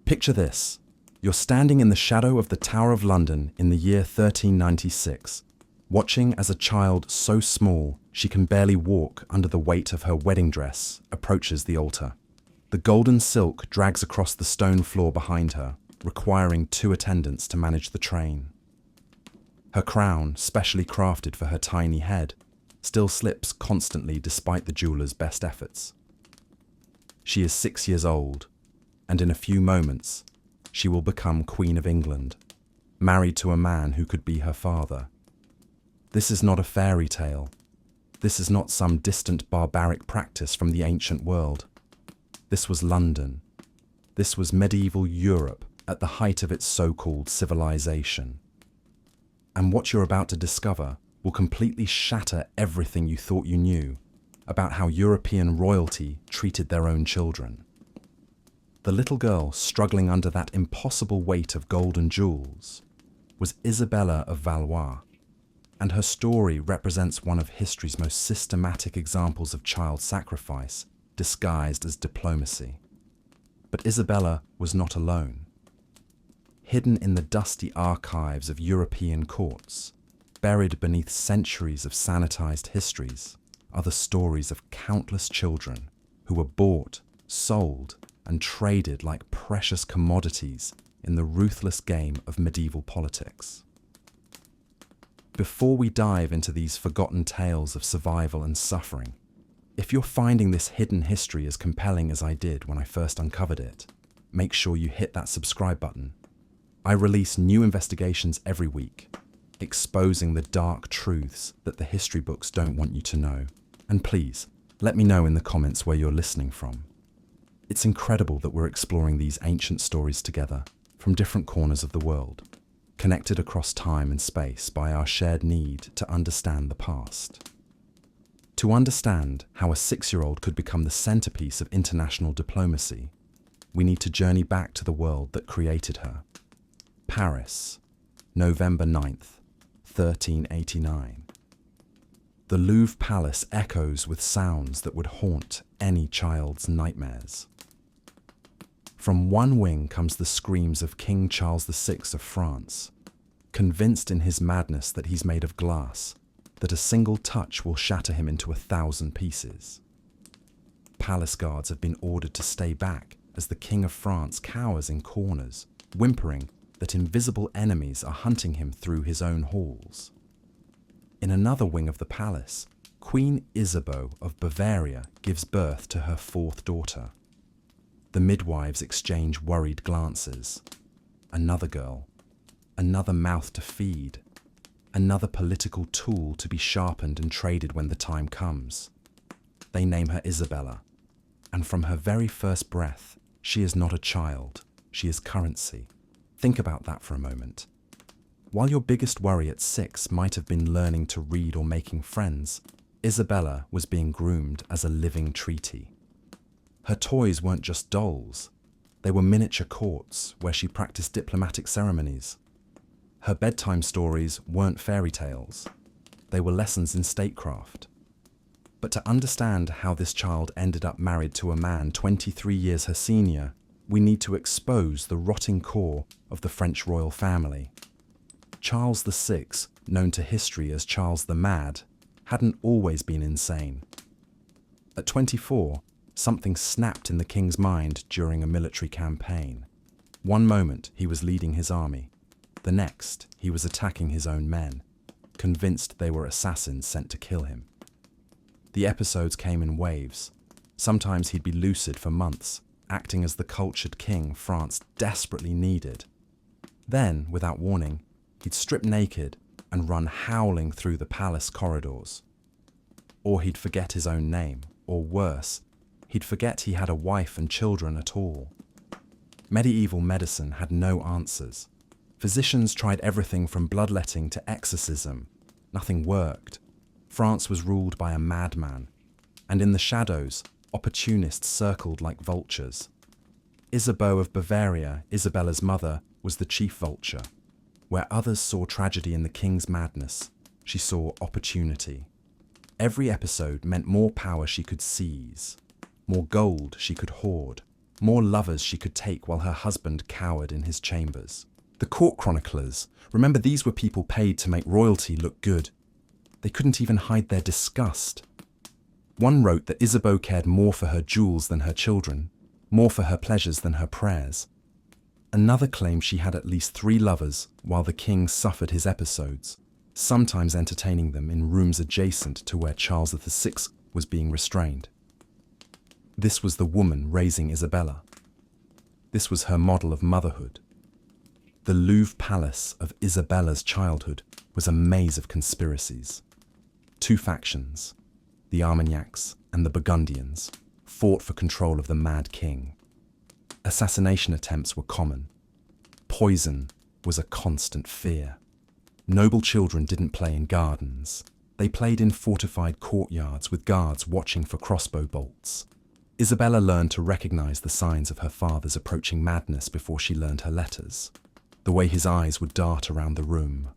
Picture this. You're standing in the shadow of the Tower of London in the year 1396, watching as a child so small she can barely walk under the weight of her wedding dress approaches the altar. The golden silk drags across the stone floor behind her, requiring 2 attendants to manage the train. Her crown, specially crafted for her tiny head, still slips constantly despite the jeweller's best efforts. She is 6 years old, and in a few moments, she will become Queen of England, married to a man who could be her father. This is not a fairy tale. This is not some distant barbaric practice from the ancient world. This was London. This was medieval Europe at the height of its so-called civilization. And what you're about to discover will completely shatter everything you thought you knew about how European royalty treated their own children. The little girl struggling under that impossible weight of gold and jewels was Isabella of Valois, and her story represents one of history's most systematic examples of child sacrifice disguised as diplomacy. But Isabella was not alone. Hidden in the dusty archives of European courts, buried beneath centuries of sanitized histories, are the stories of countless children who were bought, sold, and traded like precious commodities in the ruthless game of medieval politics. Before we dive into these forgotten tales of survival and suffering, if you're finding this hidden history as compelling as I did when I first uncovered it, make sure you hit that subscribe button. I release new investigations every week, exposing the dark truths that the history books don't want you to know. And please, let me know in the comments where you're listening from. It's incredible that we're exploring these ancient stories together from different corners of the world, connected across time and space by our shared need to understand the past. To understand how a 6-year-old could become the centerpiece of international diplomacy, we need to journey back to the world that created her. Paris, November 9th, 1389. The Louvre Palace echoes with sounds that would haunt any child's nightmares. From one wing comes the screams of King Charles VI of France, convinced in his madness that he's made of glass, that a single touch will shatter him into 1,000 pieces. Palace guards have been ordered to stay back as the King of France cowers in corners, whimpering that invisible enemies are hunting him through his own halls. In another wing of the palace, Queen Isabeau of Bavaria gives birth to her 4th daughter. The midwives exchange worried glances. Another girl, another mouth to feed, another political tool to be sharpened and traded when the time comes. They name her Isabella, and from her very first breath, she is not a child, she is currency. Think about that for a moment. While your biggest worry at 6 might have been learning to read or making friends, Isabella was being groomed as a living treaty. Her toys weren't just dolls, they were miniature courts where she practiced diplomatic ceremonies. Her bedtime stories weren't fairy tales, they were lessons in statecraft. But to understand how this child ended up married to a man 23 years her senior, we need to expose the rotting core of the French royal family. Charles VI, known to history as Charles the Mad, hadn't always been insane. At 24, something snapped in the king's mind during a military campaign. One moment he was leading his army, the next he was attacking his own men, convinced they were assassins sent to kill him. The episodes came in waves. Sometimes he'd be lucid for months, acting as the cultured king France desperately needed. Then, without warning, he'd strip naked and run howling through the palace corridors. Or he'd forget his own name, or worse, he'd forget he had a wife and children at all. Medieval medicine had no answers. Physicians tried everything from bloodletting to exorcism. Nothing worked. France was ruled by a madman, and in the shadows, opportunists circled like vultures. Isabeau of Bavaria, Isabella's mother, was the chief vulture. Where others saw tragedy in the king's madness, she saw opportunity. Every episode meant more power she could seize, more gold she could hoard, more lovers she could take while her husband cowered in his chambers. The court chroniclers, remember these were people paid to make royalty look good. They couldn't even hide their disgust. One wrote that Isabeau cared more for her jewels than her children, more for her pleasures than her prayers. Another claimed she had at least 3 lovers while the king suffered his episodes, sometimes entertaining them in rooms adjacent to where Charles VI was being restrained. This was the woman raising Isabella. This was her model of motherhood. The Louvre Palace of Isabella's childhood was a maze of conspiracies. 2 factions, the Armagnacs and the Burgundians, fought for control of the Mad King. Assassination attempts were common. Poison was a constant fear. Noble children didn't play in gardens. They played in fortified courtyards with guards watching for crossbow bolts. Isabella learned to recognize the signs of her father's approaching madness before she learned her letters. The way his eyes would dart around the room,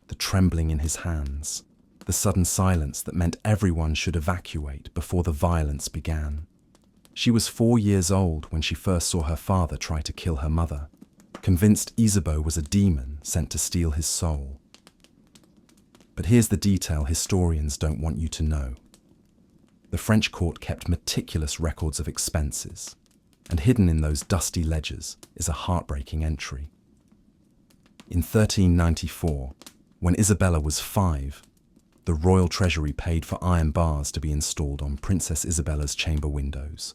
the trembling in his hands, the sudden silence that meant everyone should evacuate before the violence began. She was 4 years old when she first saw her father try to kill her mother, convinced Isabeau was a demon sent to steal his soul. But here's the detail historians don't want you to know. The French court kept meticulous records of expenses, and hidden in those dusty ledgers is a heartbreaking entry. In 1394, when Isabella was 5, the royal treasury paid for iron bars to be installed on Princess Isabella's chamber windows.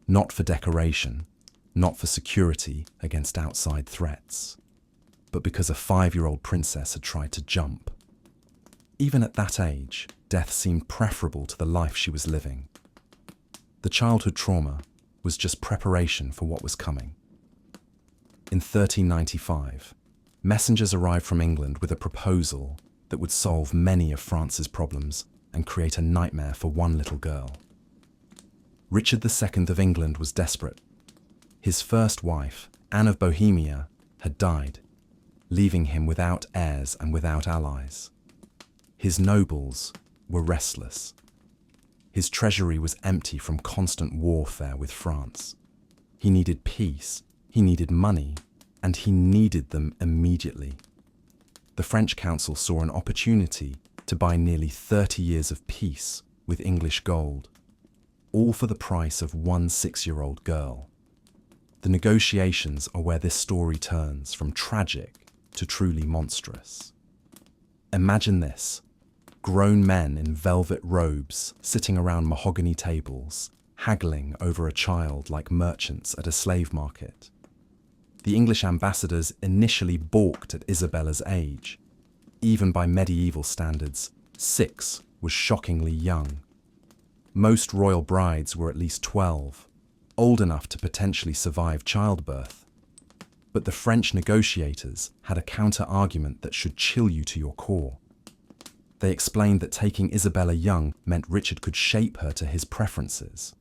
Not for decoration, not for security against outside threats, but because a 5-year-old princess had tried to jump. Even at that age, death seemed preferable to the life she was living. The childhood trauma was just preparation for what was coming. In 1395, messengers arrived from England with a proposal that would solve many of France's problems and create a nightmare for one little girl. Richard II of England was desperate. His first wife, Anne of Bohemia, had died, leaving him without heirs and without allies. His nobles were restless. His treasury was empty from constant warfare with France. He needed peace, he needed money, and he needed them immediately. The French council saw an opportunity to buy nearly 30 years of peace with English gold, all for the price of one 6-year-old girl. The negotiations are where this story turns from tragic to truly monstrous. Imagine this: grown men in velvet robes sitting around mahogany tables, haggling over a child like merchants at a slave market. The English ambassadors initially balked at Isabella's age. Even by medieval standards, 6 was shockingly young. Most royal brides were at least 12, old enough to potentially survive childbirth. But the French negotiators had a counter-argument that should chill you to your core. They explained that taking Isabella young meant Richard could shape her to his preferences.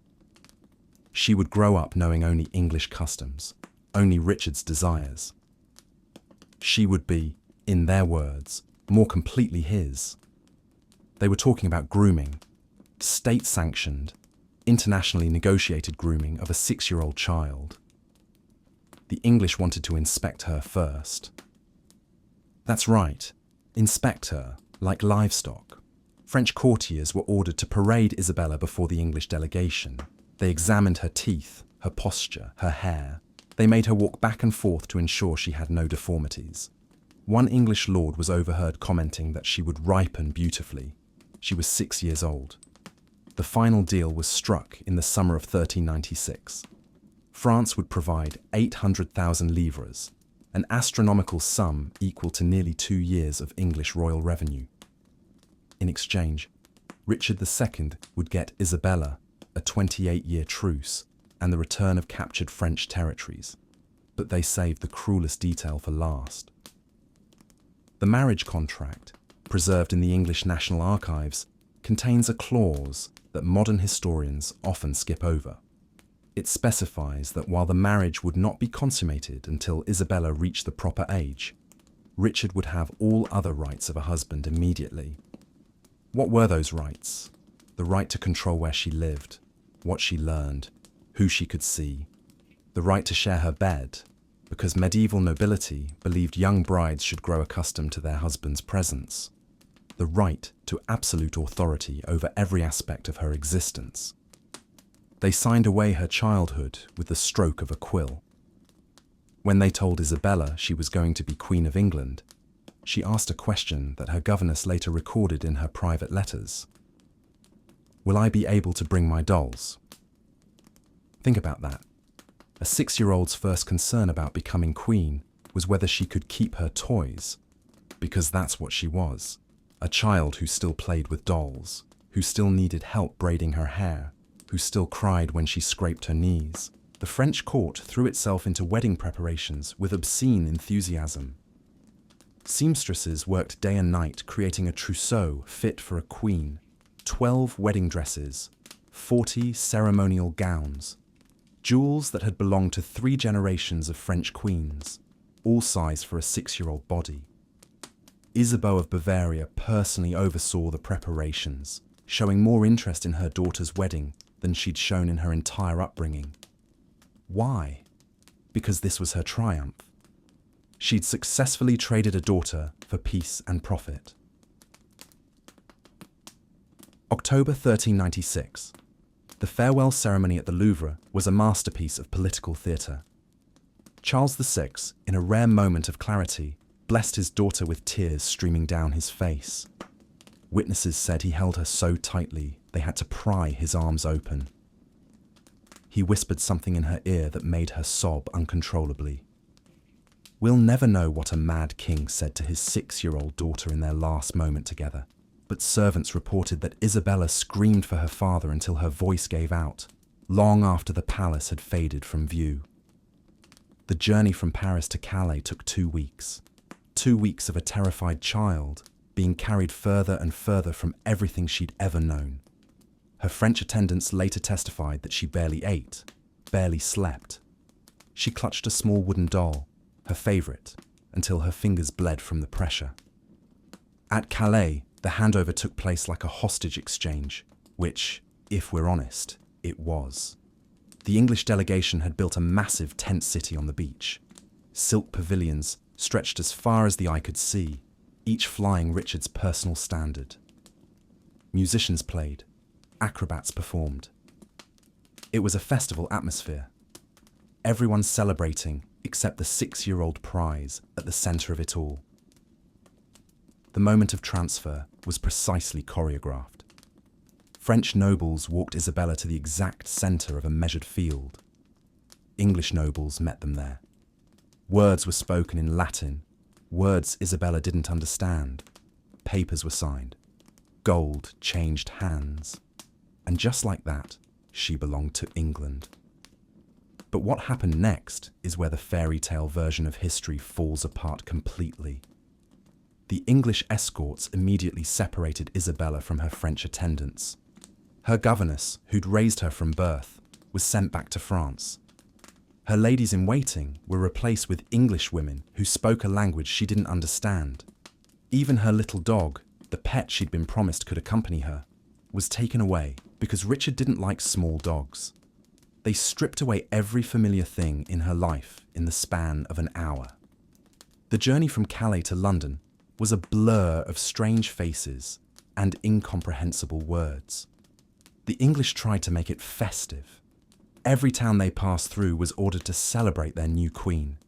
She would grow up knowing only English customs, only Richard's desires. She would be, in their words, more completely his. They were talking about grooming, state-sanctioned, internationally negotiated grooming of a 6-year-old child. The English wanted to inspect her first. That's right, inspect her, like livestock. French courtiers were ordered to parade Isabella before the English delegation. They examined her teeth, her posture, her hair. They made her walk back and forth to ensure she had no deformities. One English lord was overheard commenting that she would ripen beautifully. She was 6 years old. The final deal was struck in the summer of 1396. France would provide 800,000 livres, an astronomical sum equal to nearly 2 years of English royal revenue. In exchange, Richard II would get Isabella a 28-year truce and the return of captured French territories, but they saved the cruelest detail for last. The marriage contract, preserved in the English National Archives, contains a clause that modern historians often skip over. It specifies that while the marriage would not be consummated until Isabella reached the proper age, Richard would have all other rights of a husband immediately. What were those rights? The right to control where she lived, what she learned, who she could see. The right to share her bed, because medieval nobility believed young brides should grow accustomed to their husband's presence. The right to absolute authority over every aspect of her existence. They signed away her childhood with the stroke of a quill. When they told Isabella she was going to be Queen of England, she asked a question that her governess later recorded in her private letters. "Will I be able to bring my dolls?" Think about that. A 6-year-old's first concern about becoming queen was whether she could keep her toys, because that's what she was, a child who still played with dolls, who still needed help braiding her hair, who still cried when she scraped her knees. The French court threw itself into wedding preparations with obscene enthusiasm. Seamstresses worked day and night creating a trousseau fit for a queen, 12 wedding dresses, 40 ceremonial gowns, jewels that had belonged to 3 generations of French queens, all sized for a 6-year-old body. Isabeau of Bavaria personally oversaw the preparations, showing more interest in her daughter's wedding than she'd shown in her entire upbringing. Why? Because this was her triumph. She'd successfully traded a daughter for peace and profit. October 1396. The farewell ceremony at the Louvre was a masterpiece of political theatre. Charles VI, in a rare moment of clarity, blessed his daughter with tears streaming down his face. Witnesses said he held her so tightly they had to pry his arms open. He whispered something in her ear that made her sob uncontrollably. We'll never know what a mad king said to his 6-year-old daughter in their last moment together, but servants reported that Isabella screamed for her father until her voice gave out, long after the palace had faded from view. The journey from Paris to Calais took 2 weeks. 2 weeks of a terrified child being carried further and further from everything she'd ever known. Her French attendants later testified that she barely ate, barely slept. She clutched a small wooden doll, her favourite, until her fingers bled from the pressure. At Calais, the handover took place like a hostage exchange, which, if we're honest, it was. The English delegation had built a massive tent city on the beach. Silk pavilions stretched as far as the eye could see, each flying Richard's personal standard. Musicians played, acrobats performed. It was a festival atmosphere. Everyone celebrating except the 6-year-old prize at the centre of it all. The moment of transfer was precisely choreographed. French nobles walked Isabella to the exact centre of a measured field. English nobles met them there. Words were spoken in Latin, words Isabella didn't understand. Papers were signed. Gold changed hands. And just like that, she belonged to England. But what happened next is where the fairy tale version of history falls apart completely. The English escorts immediately separated Isabella from her French attendants. Her governess, who'd raised her from birth, was sent back to France. Her ladies-in-waiting were replaced with English women who spoke a language she didn't understand. Even her little dog, the pet she'd been promised could accompany her, was taken away because Richard didn't like small dogs. They stripped away every familiar thing in her life in the span of an hour. The journey from Calais to London was a blur of strange faces and incomprehensible words. The English tried to make it festive. Every town they passed through was ordered to celebrate their new queen.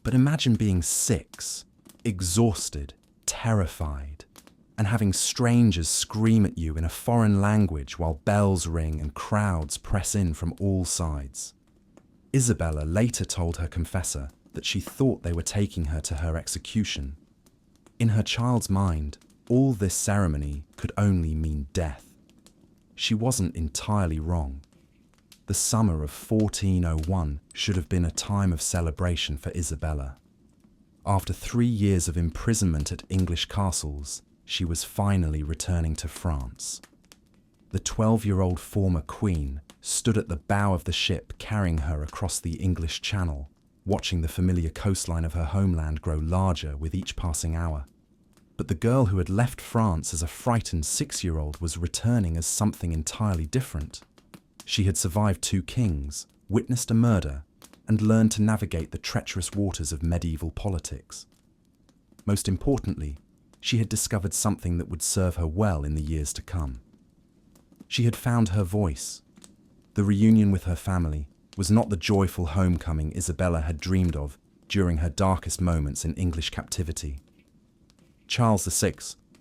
But imagine being 6, exhausted, terrified, and having strangers scream at you in a foreign language while bells ring and crowds press in from all sides. Isabella later told her confessor that she thought they were taking her to her execution. In her child's mind, all this ceremony could only mean death. She wasn't entirely wrong. The summer of 1401 should have been a time of celebration for Isabella. After 3 years of imprisonment at English castles, she was finally returning to France. The 12-year-old former queen stood at the bow of the ship carrying her across the English Channel, watching the familiar coastline of her homeland grow larger with each passing hour. But the girl who had left France as a frightened 6-year-old was returning as something entirely different. She had survived 2 kings, witnessed a murder, and learned to navigate the treacherous waters of medieval politics. Most importantly, she had discovered something that would serve her well in the years to come. She had found her voice. The reunion with her family was not the joyful homecoming Isabella had dreamed of during her darkest moments in English captivity. Charles VI,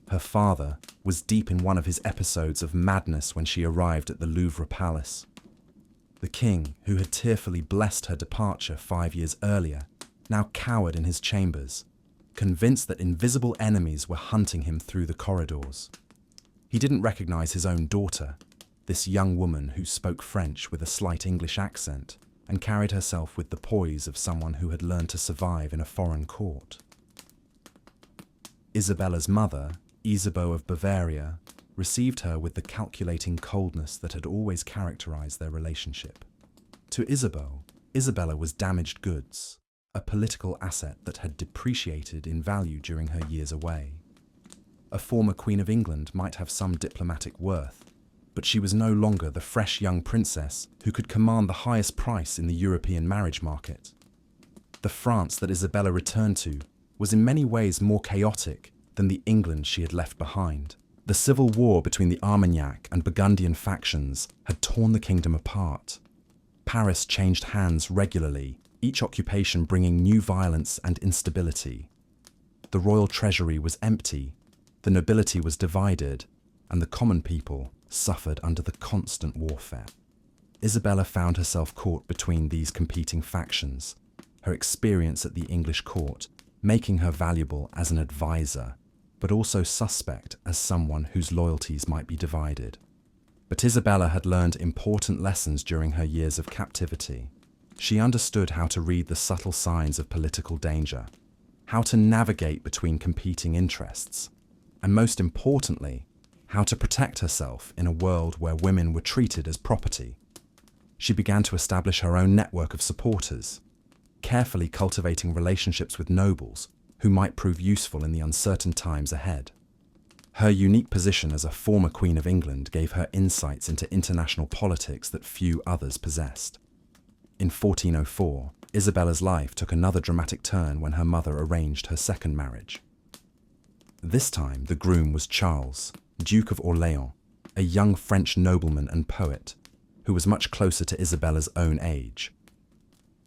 her father, was deep in one of his episodes of madness when she arrived at the Louvre Palace. The king, who had tearfully blessed her departure 5 years earlier, now cowered in his chambers, convinced that invisible enemies were hunting him through the corridors. He didn't recognize his own daughter, this young woman who spoke French with a slight English accent and carried herself with the poise of someone who had learned to survive in a foreign court. Isabella's mother, Isabeau of Bavaria, received her with the calculating coldness that had always characterized their relationship. To Isabeau, Isabella was damaged goods, a political asset that had depreciated in value during her years away. A former Queen of England might have some diplomatic worth, but she was no longer the fresh young princess who could command the highest price in the European marriage market. The France that Isabella returned to was in many ways more chaotic than the England she had left behind. The civil war between the Armagnac and Burgundian factions had torn the kingdom apart. Paris changed hands regularly, each occupation bringing new violence and instability. The royal treasury was empty, the nobility was divided, and the common people suffered under the constant warfare. Isabella found herself caught between these competing factions, her experience at the English court making her valuable as an advisor, but also suspect as someone whose loyalties might be divided. But Isabella had learned important lessons during her years of captivity. She understood how to read the subtle signs of political danger, how to navigate between competing interests, and most importantly, how to protect herself in a world where women were treated as property. She began to establish her own network of supporters, carefully cultivating relationships with nobles who might prove useful in the uncertain times ahead. Her unique position as a former Queen of England gave her insights into international politics that few others possessed. In 1404, Isabella's life took another dramatic turn when her mother arranged her second marriage. This time, the groom was Charles, Duke of Orléans, a young French nobleman and poet, who was much closer to Isabella's own age.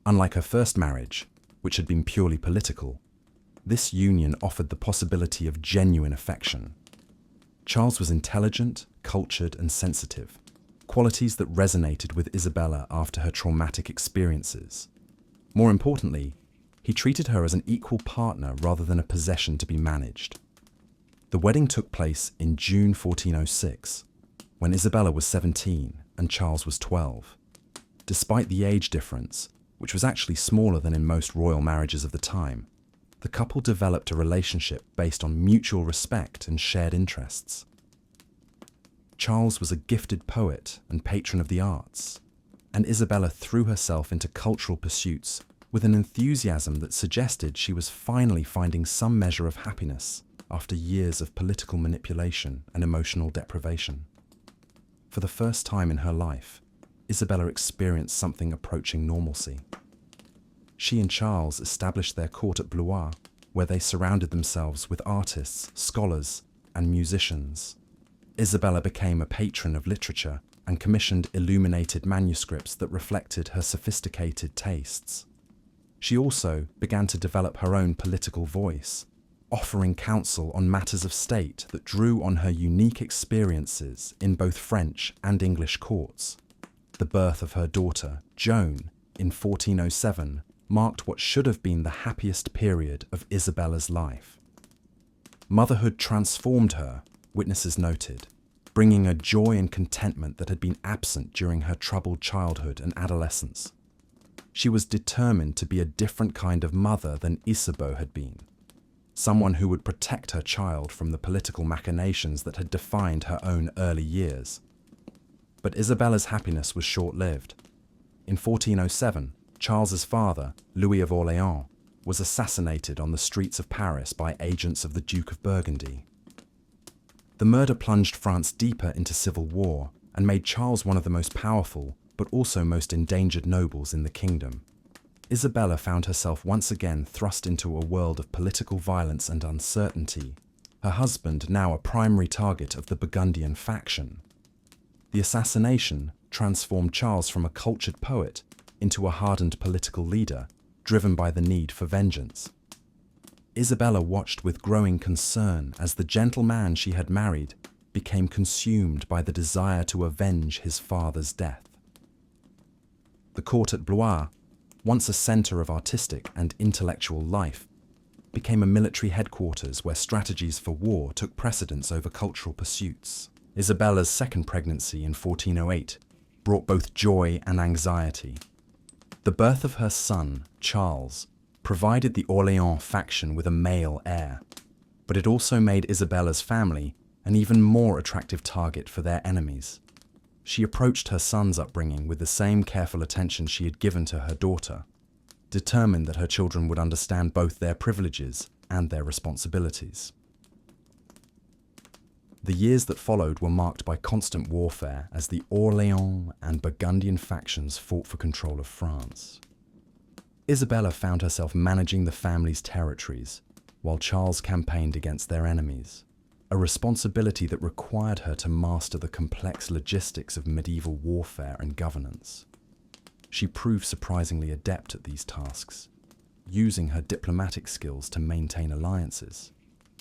Unlike her first marriage, which had been purely political, this union offered the possibility of genuine affection. Charles was intelligent, cultured, and sensitive, qualities that resonated with Isabella after her traumatic experiences. More importantly, he treated her as an equal partner rather than a possession to be managed. The wedding took place in June 1406, when Isabella was 17 and Charles was 12. Despite the age difference, which was actually smaller than in most royal marriages of the time, the couple developed a relationship based on mutual respect and shared interests. Charles was a gifted poet and patron of the arts, and Isabella threw herself into cultural pursuits with an enthusiasm that suggested she was finally finding some measure of happiness after years of political manipulation and emotional deprivation. For the first time in her life, Isabella experienced something approaching normalcy. She and Charles established their court at Blois, where they surrounded themselves with artists, scholars, and musicians. Isabella became a patron of literature and commissioned illuminated manuscripts that reflected her sophisticated tastes. She also began to develop her own political voice, offering counsel on matters of state that drew on her unique experiences in both French and English courts. The birth of her daughter, Joan, in 1407, marked what should have been the happiest period of Isabella's life. Motherhood transformed her, witnesses noted, bringing a joy and contentment that had been absent during her troubled childhood and adolescence. She was determined to be a different kind of mother than Isabeau had been, someone who would protect her child from the political machinations that had defined her own early years. But Isabella's happiness was short-lived. In 1407, Charles's father, Louis of Orléans, was assassinated on the streets of Paris by agents of the Duke of Burgundy. The murder plunged France deeper into civil war and made Charles one of the most powerful but also most endangered nobles in the kingdom. Isabella found herself once again thrust into a world of political violence and uncertainty, her husband now a primary target of the Burgundian faction. The assassination transformed Charles from a cultured poet into a hardened political leader, driven by the need for vengeance. Isabella watched with growing concern as the gentleman she had married became consumed by the desire to avenge his father's death. The court at Blois, once a centre of artistic and intellectual life, became a military headquarters where strategies for war took precedence over cultural pursuits. Isabella's second pregnancy in 1408 brought both joy and anxiety. The birth of her son, Charles, provided the Orléans faction with a male heir, but it also made Isabella's family an even more attractive target for their enemies. She approached her son's upbringing with the same careful attention she had given to her daughter, determined that her children would understand both their privileges and their responsibilities. The years that followed were marked by constant warfare as the Orléans and Burgundian factions fought for control of France. Isabella found herself managing the family's territories, while Charles campaigned against their enemies, a responsibility that required her to master the complex logistics of medieval warfare and governance. She proved surprisingly adept at these tasks, using her diplomatic skills to maintain alliances,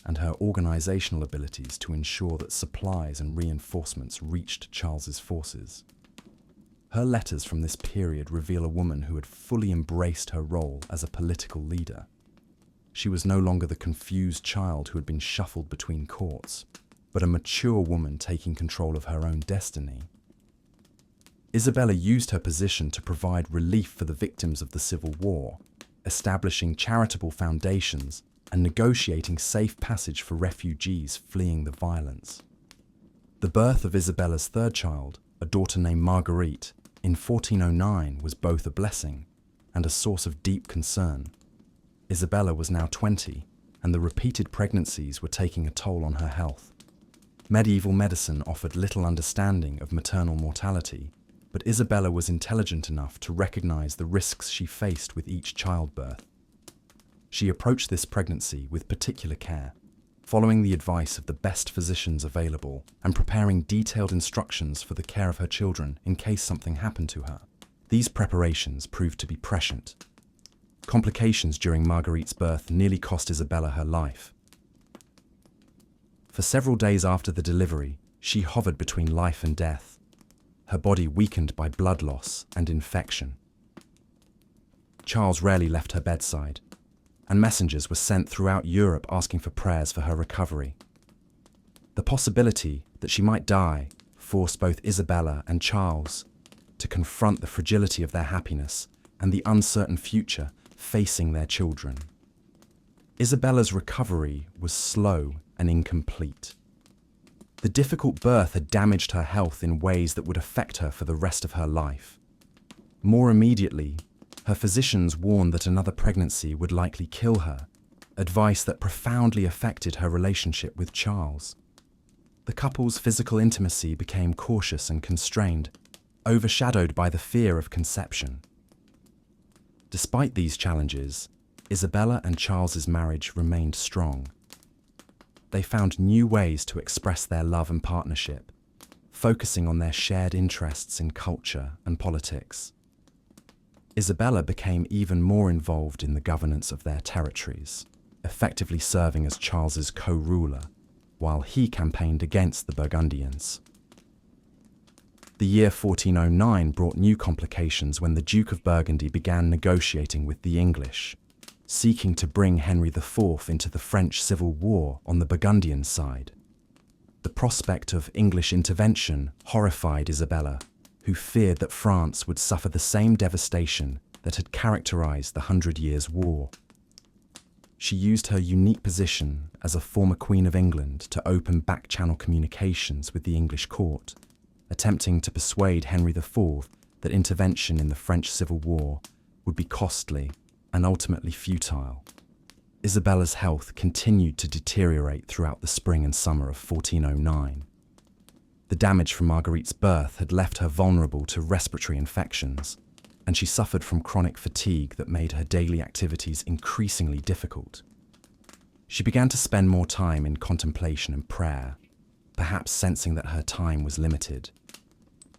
and her organizational abilities to ensure that supplies and reinforcements reached Charles's forces. Her letters from this period reveal a woman who had fully embraced her role as a political leader. She was no longer the confused child who had been shuffled between courts, but a mature woman taking control of her own destiny. Isabella used her position to provide relief for the victims of the Civil War, establishing charitable foundations and negotiating safe passage for refugees fleeing the violence. The birth of Isabella's third child, a daughter named Marguerite, in 1409 was both a blessing and a source of deep concern. Isabella was now 20, and the repeated pregnancies were taking a toll on her health. Medieval medicine offered little understanding of maternal mortality, but Isabella was intelligent enough to recognize the risks she faced with each childbirth. She approached this pregnancy with particular care, following the advice of the best physicians available and preparing detailed instructions for the care of her children in case something happened to her. These preparations proved to be prescient. Complications during Marguerite's birth nearly cost Isabella her life. For several days after the delivery, she hovered between life and death, her body weakened by blood loss and infection. Charles rarely left her bedside, and messengers were sent throughout Europe asking for prayers for her recovery. The possibility that she might die forced both Isabella and Charles to confront the fragility of their happiness and the uncertain future facing their children. Isabella's recovery was slow and incomplete. The difficult birth had damaged her health in ways that would affect her for the rest of her life. More immediately, her physicians warned that another pregnancy would likely kill her, advice that profoundly affected her relationship with Charles. The couple's physical intimacy became cautious and constrained, overshadowed by the fear of conception. Despite these challenges, Isabella and Charles's marriage remained strong. They found new ways to express their love and partnership, focusing on their shared interests in culture and politics. Isabella became even more involved in the governance of their territories, effectively serving as Charles's co-ruler, while he campaigned against the Burgundians. The year 1409 brought new complications when the Duke of Burgundy began negotiating with the English, seeking to bring Henry IV into the French Civil War on the Burgundian side. The prospect of English intervention horrified Isabella, who feared that France would suffer the same devastation that had characterized the 100 Years' War. She used her unique position as a former Queen of England to open back-channel communications with the English court, attempting to persuade Henry IV that intervention in the French Civil War would be costly and ultimately futile. Isabella's health continued to deteriorate throughout the spring and summer of 1409. The damage from Marguerite's birth had left her vulnerable to respiratory infections, and she suffered from chronic fatigue that made her daily activities increasingly difficult. She began to spend more time in contemplation and prayer, perhaps sensing that her time was limited.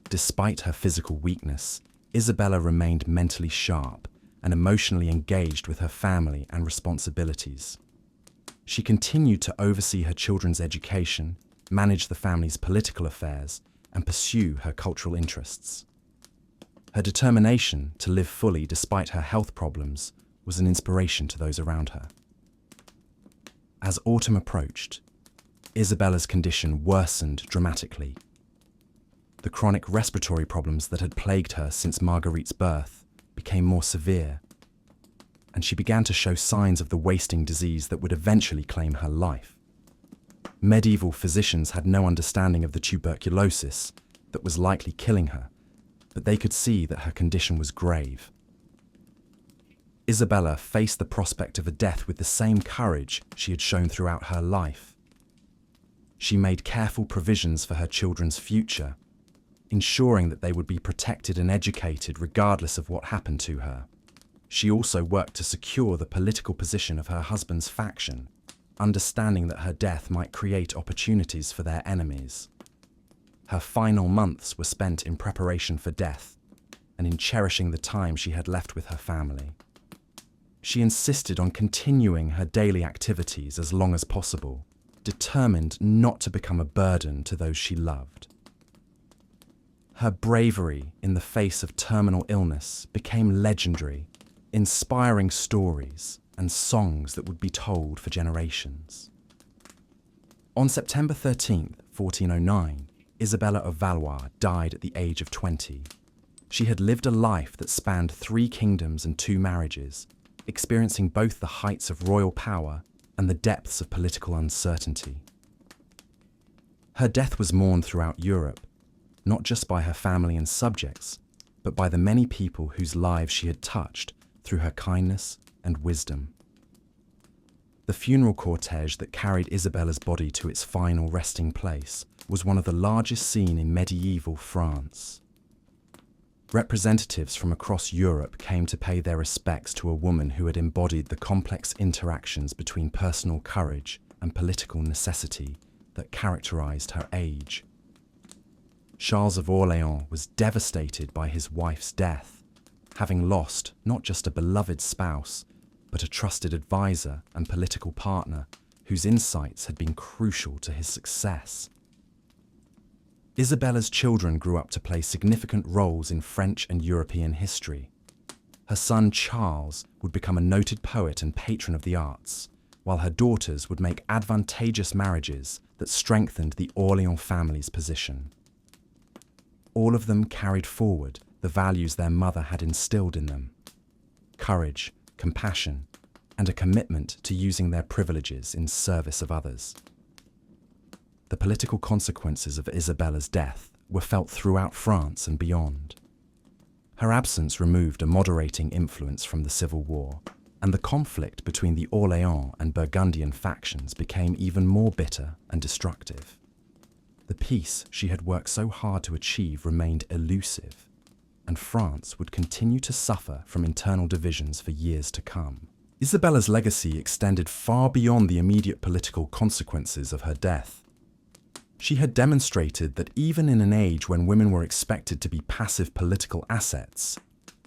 Despite her physical weakness, Isabella remained mentally sharp and emotionally engaged with her family and responsibilities. She continued to oversee her children's education, manage the family's political affairs, and pursue her cultural interests. Her determination to live fully despite her health problems was an inspiration to those around her. As autumn approached, Isabella's condition worsened dramatically. The chronic respiratory problems that had plagued her since Marguerite's birth became more severe, and she began to show signs of the wasting disease that would eventually claim her life. Medieval physicians had no understanding of the tuberculosis that was likely killing her, but they could see that her condition was grave. Isabella faced the prospect of a death with the same courage she had shown throughout her life. She made careful provisions for her children's future, ensuring that they would be protected and educated regardless of what happened to her. She also worked to secure the political position of her husband's faction, understanding that her death might create opportunities for their enemies. Her final months were spent in preparation for death and in cherishing the time she had left with her family. She insisted on continuing her daily activities as long as possible, determined not to become a burden to those she loved. Her bravery in the face of terminal illness became legendary, inspiring stories and songs that would be told for generations. On September 13th, 1409, Isabella of Valois died at the age of 20. She had lived a life that spanned 3 kingdoms and 2 marriages, experiencing both the heights of royal power and the depths of political uncertainty. Her death was mourned throughout Europe, not just by her family and subjects, but by the many people whose lives she had touched through her kindness and wisdom. The funeral cortege that carried Isabella's body to its final resting place was one of the largest seen in medieval France. Representatives from across Europe came to pay their respects to a woman who had embodied the complex interactions between personal courage and political necessity that characterized her age. Charles of Orléans was devastated by his wife's death, having lost not just a beloved spouse, but a trusted advisor and political partner whose insights had been crucial to his success. Isabella's children grew up to play significant roles in French and European history. Her son Charles would become a noted poet and patron of the arts, while her daughters would make advantageous marriages that strengthened the Orléans family's position. All of them carried forward the values their mother had instilled in them: courage, compassion, and a commitment to using their privileges in service of others. The political consequences of Isabella's death were felt throughout France and beyond. Her absence removed a moderating influence from the civil war, and the conflict between the Orléans and Burgundian factions became even more bitter and destructive. The peace she had worked so hard to achieve remained elusive, and France would continue to suffer from internal divisions for years to come. Isabella's legacy extended far beyond the immediate political consequences of her death. She had demonstrated that even in an age when women were expected to be passive political assets,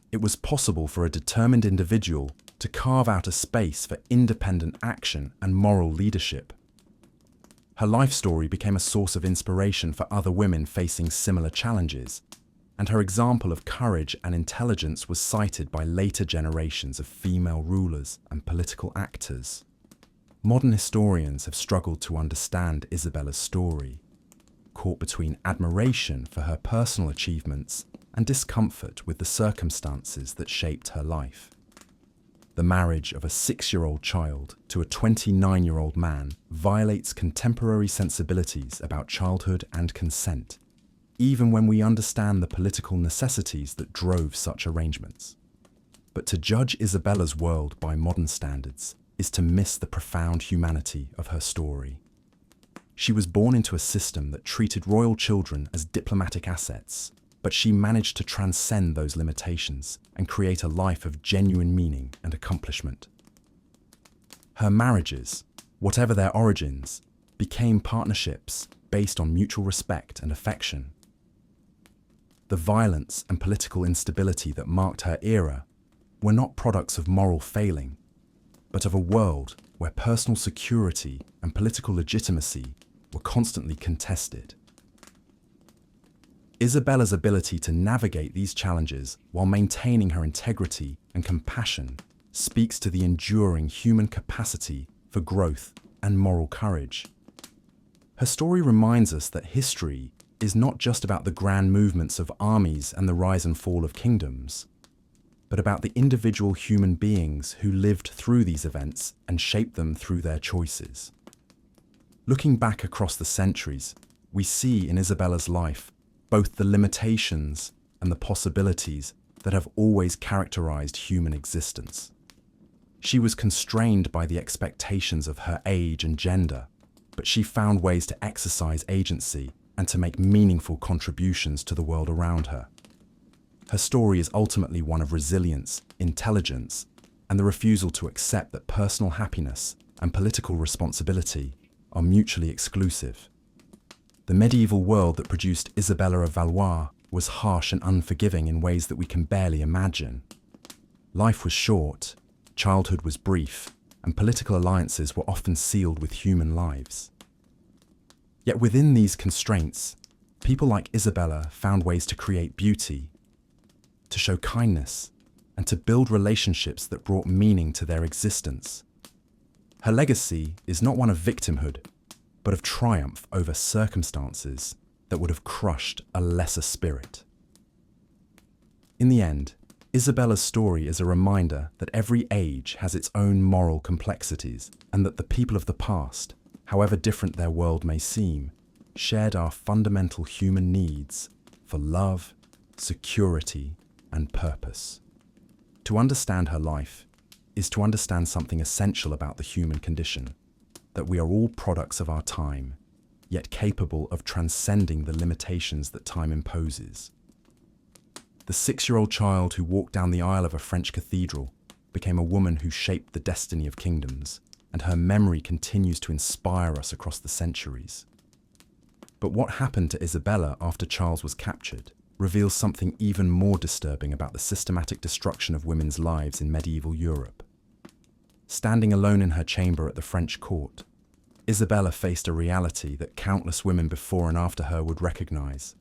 it was possible for a determined individual to carve out a space for independent action and moral leadership. Her life story became a source of inspiration for other women facing similar challenges, and her example of courage and intelligence was cited by later generations of female rulers and political actors. Modern historians have struggled to understand Isabella's story, caught between admiration for her personal achievements and discomfort with the circumstances that shaped her life. The marriage of a 6-year-old child to a 29-year-old man violates contemporary sensibilities about childhood and consent, even when we understand the political necessities that drove such arrangements. But to judge Isabella's world by modern standards is to miss the profound humanity of her story. She was born into a system that treated royal children as diplomatic assets, but she managed to transcend those limitations and create a life of genuine meaning and accomplishment. Her marriages, whatever their origins, became partnerships based on mutual respect and affection. The violence and political instability that marked her era were not products of moral failing, but of a world where personal security and political legitimacy were constantly contested. Isabella's ability to navigate these challenges while maintaining her integrity and compassion speaks to the enduring human capacity for growth and moral courage. Her story reminds us that history is not just about the grand movements of armies and the rise and fall of kingdoms, but about the individual human beings who lived through these events and shaped them through their choices. Looking back across the centuries, we see in Isabella's life both the limitations and the possibilities that have always characterized human existence. She was constrained by the expectations of her age and gender, but she found ways to exercise agency and to make meaningful contributions to the world around her. Her story is ultimately one of resilience, intelligence, and the refusal to accept that personal happiness and political responsibility are mutually exclusive. The medieval world that produced Isabella of Valois was harsh and unforgiving in ways that we can barely imagine. Life was short, childhood was brief, and political alliances were often sealed with human lives. Yet within these constraints, people like Isabella found ways to create beauty, to show kindness, and to build relationships that brought meaning to their existence. Her legacy is not one of victimhood, but of triumph over circumstances that would have crushed a lesser spirit. In the end, Isabella's story is a reminder that every age has its own moral complexities, and that the people of the past, however different their world may seem, shared our fundamental human needs for love, security, and purpose. To understand her life is to understand something essential about the human condition, that we are all products of our time, yet capable of transcending the limitations that time imposes. The 6-year-old child who walked down the aisle of a French cathedral became a woman who shaped the destiny of kingdoms, and her memory continues to inspire us across the centuries. But what happened to Isabella after Charles was captured reveals something even more disturbing about the systematic destruction of women's lives in medieval Europe. Standing alone in her chamber at the French court, Isabella faced a reality that countless women before and after her would recognize.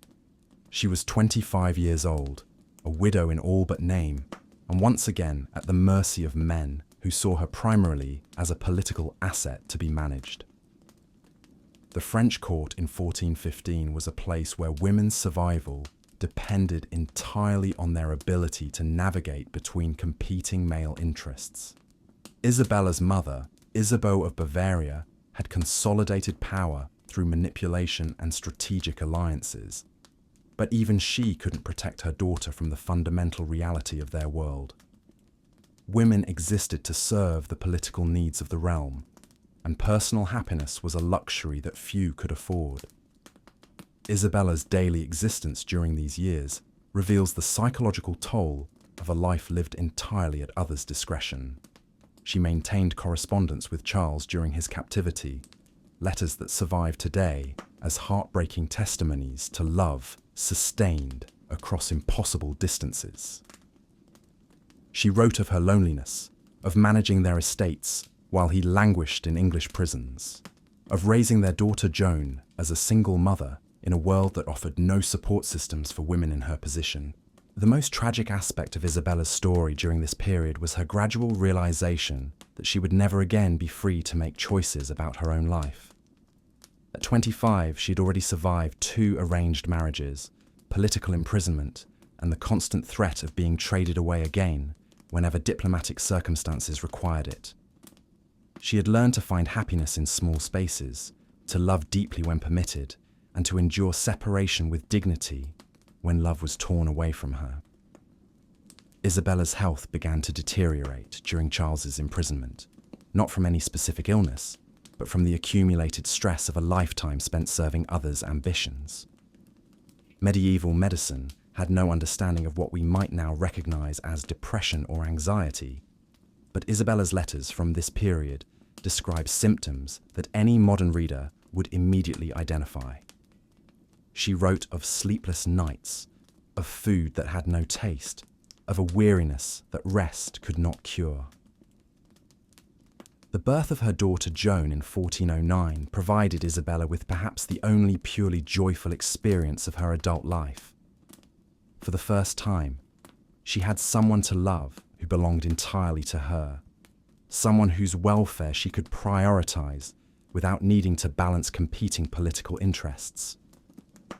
She was 25 years old, a widow in all but name, and once again at the mercy of men who saw her primarily as a political asset to be managed. The French court in 1415 was a place where women's survival depended entirely on their ability to navigate between competing male interests. Isabella's mother, Isabeau of Bavaria, had consolidated power through manipulation and strategic alliances, but even she couldn't protect her daughter from the fundamental reality of their world. Women existed to serve the political needs of the realm, and personal happiness was a luxury that few could afford. Isabella's daily existence during these years reveals the psychological toll of a life lived entirely at others' discretion. She maintained correspondence with Charles during his captivity, letters that survive today as heartbreaking testimonies to love sustained across impossible distances. She wrote of her loneliness, of managing their estates while he languished in English prisons, of raising their daughter Joan as a single mother in a world that offered no support systems for women in her position. The most tragic aspect of Isabella's story during this period was her gradual realization that she would never again be free to make choices about her own life. At 25, she had already survived 2 arranged marriages, political imprisonment, and the constant threat of being traded away again whenever diplomatic circumstances required it. She had learned to find happiness in small spaces, to love deeply when permitted, and to endure separation with dignity when love was torn away from her. Isabella's health began to deteriorate during Charles's imprisonment, not from any specific illness, but from the accumulated stress of a lifetime spent serving others' ambitions. Medieval medicine had no understanding of what we might now recognize as depression or anxiety, but Isabella's letters from this period describe symptoms that any modern reader would immediately identify. She wrote of sleepless nights, of food that had no taste, of a weariness that rest could not cure. The birth of her daughter Joan in 1409 provided Isabella with perhaps the only purely joyful experience of her adult life. For the first time, she had someone to love who belonged entirely to her, someone whose welfare she could prioritize without needing to balance competing political interests.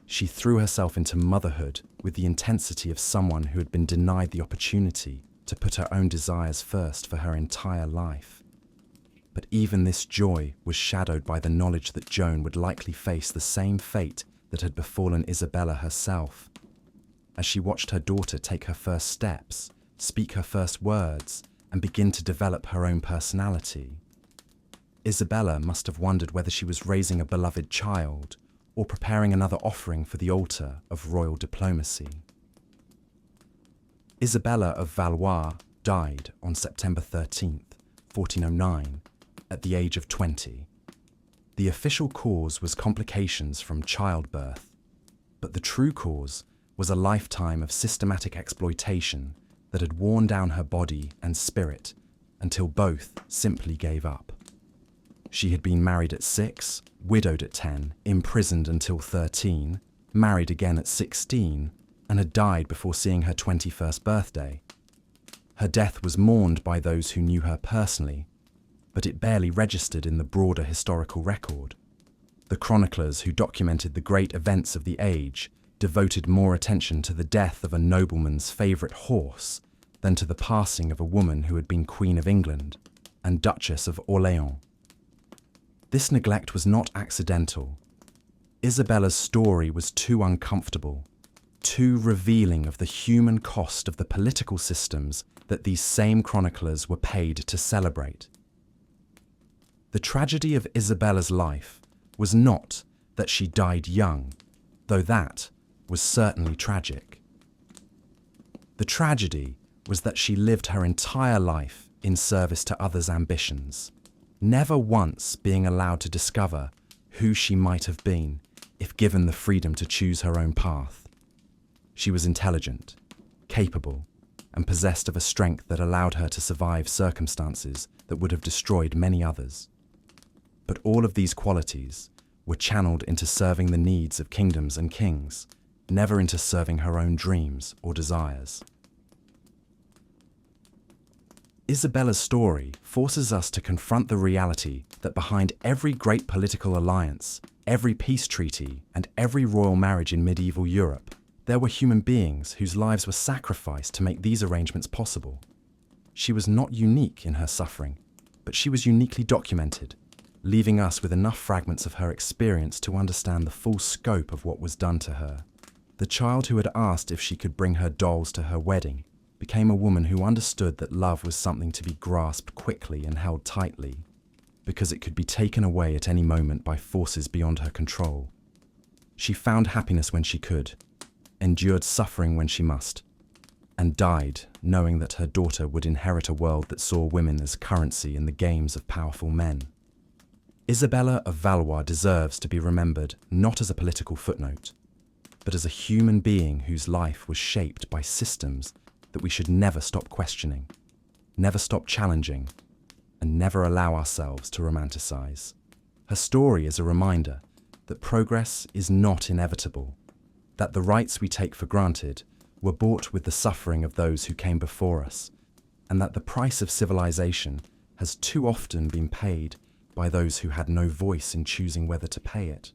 She threw herself into motherhood with the intensity of someone who had been denied the opportunity to put her own desires first for her entire life. But even this joy was shadowed by the knowledge that Joan would likely face the same fate that had befallen Isabella herself. As she watched her daughter take her first steps, speak her first words, and begin to develop her own personality, Isabella must have wondered whether she was raising a beloved child or preparing another offering for the altar of royal diplomacy. Isabella of Valois died on September 13th, 1409, at the age of 20. The official cause was complications from childbirth, but the true cause was a lifetime of systematic exploitation that had worn down her body and spirit until both simply gave up. She had been married at 6, widowed at 10, imprisoned until 13, married again at 16, and had died before seeing her 21st birthday. Her death was mourned by those who knew her personally, but it barely registered in the broader historical record. The chroniclers who documented the great events of the age devoted more attention to the death of a nobleman's favourite horse than to the passing of a woman who had been Queen of England and Duchess of Orléans. This neglect was not accidental. Isabella's story was too uncomfortable, too revealing of the human cost of the political systems that these same chroniclers were paid to celebrate. The tragedy of Isabella's life was not that she died young, though that was certainly tragic. The tragedy was that she lived her entire life in service to others' ambitions, never once being allowed to discover who she might have been if given the freedom to choose her own path. She was intelligent, capable, and possessed of a strength that allowed her to survive circumstances that would have destroyed many others. But all of these qualities were channeled into serving the needs of kingdoms and kings, never into serving her own dreams or desires. Isabella's story forces us to confront the reality that behind every great political alliance, every peace treaty, and every royal marriage in medieval Europe, there were human beings whose lives were sacrificed to make these arrangements possible. She was not unique in her suffering, but she was uniquely documented, leaving us with enough fragments of her experience to understand the full scope of what was done to her. The child who had asked if she could bring her dolls to her wedding became a woman who understood that love was something to be grasped quickly and held tightly, because it could be taken away at any moment by forces beyond her control. She found happiness when she could, endured suffering when she must, and died knowing that her daughter would inherit a world that saw women as currency in the games of powerful men. Isabella of Valois deserves to be remembered not as a political footnote, but as a human being whose life was shaped by systems that we should never stop questioning, never stop challenging, and never allow ourselves to romanticize. Her story is a reminder that progress is not inevitable, that the rights we take for granted were bought with the suffering of those who came before us, and that the price of civilization has too often been paid by those who had no voice in choosing whether to pay it.